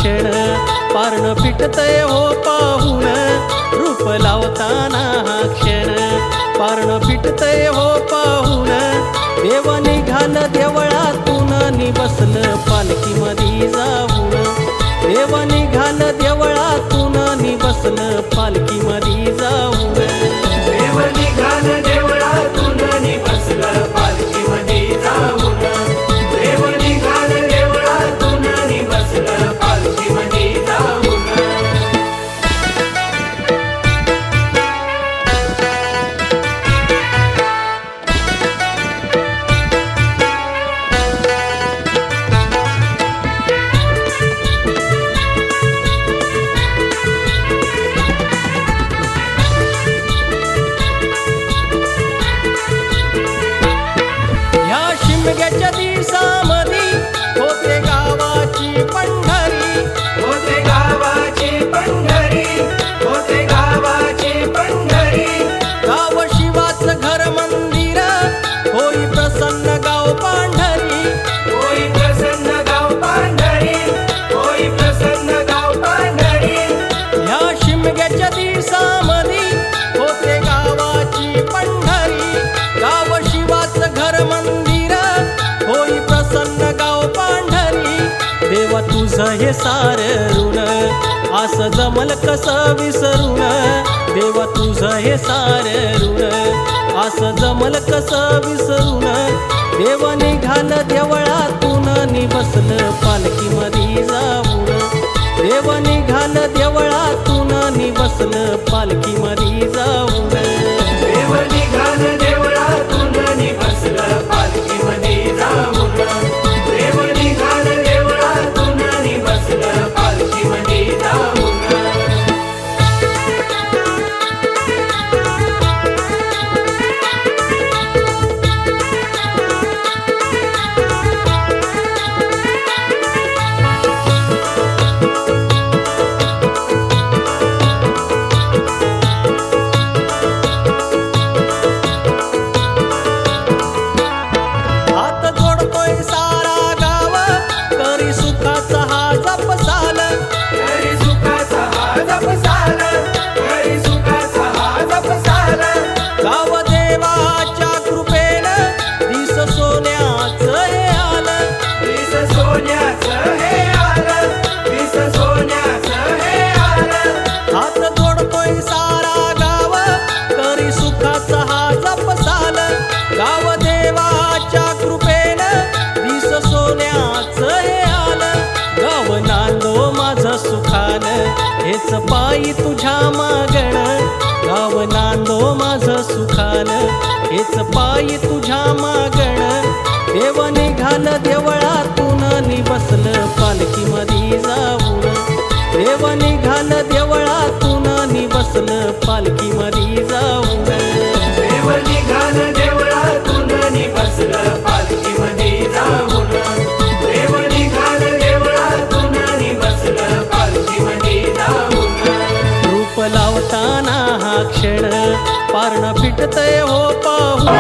क्षण पारण फिटतय हो पाहून रूप लावताना हा क्षण पारण फिटतय हो पाहून देव निघाल देवळातून नि बसलं पालखीमध्ये जाऊन देव निघाल देवळातून नि बसलं पालखीमध्ये जाऊन देव निघाल देवळातून नि बसलं पालखीमध्ये जाऊन देव निघाल देवळातून नि बसलं पालखीमध्ये जाऊन शिमग्याच्या दिवसामधी होते गावाची पंढरी होते गावाची पंढरी होते गावाची पंढरी गाव शिवाचं घर मंदिर होई प्रसन्न गाव पांढरी होई प्रसन्न गाव पांढरी होई प्रसन्न गाव पांढरी ह्या शिमग्याच्या दिवसामधी होते गावाची पंढरी गाव शिवाचं घर मंदिर होई प्रसन्न गाव पांढरी देवा तुझं हे सार ऋण असं जमल कसं विसरून देवा तुझं हे सार ऋण असं जमल कसं विसरून देव निघाल देवळातून नि बसलं पालखीमध्ये जाऊन देव निघाल देवळातून नि बसलं पालखीमध्ये जाऊन देव निघाल देवळातून नि बसलं पालखीमध्ये जाऊन देव निघाल देवळातून नि बसलं पालखीमध्ये जाऊन हात जोडतोय सारा गाव करी सुखाचा हा जपसाल हरी सुखाचा हा जपसाल हरी सुखाचा हा जपसाल गाव देवाच्या कृपेनं दिस सोन्याचं हे आलं विस सोन्याचं हे आलं विस सोन्याचं हे आलं हात जोडतोय सारा गाव करी सुखाचा हा जपसाल गाव देवाच्या कृपेनं दिस सोन्याचं हे आलं गाव नांदो माझं सुखानं हेच पायी तुझ्या मागण गाव नांदो माझं सुखानं हेच पायी तुझ्या मागण देव निघाल देवळातून नि बसलं पालखीमध्ये जाऊन देव निघाल देवळातून नि बसलं पालखीमध्ये जाऊन देव निघाल देवळातून नि बसलं पालखीमध्ये जाऊन देव निघाल देवळातून नि बसलं पालखीमध्ये जाऊन रूप लावताना हा क्षण पारण फिटतय हो पाहू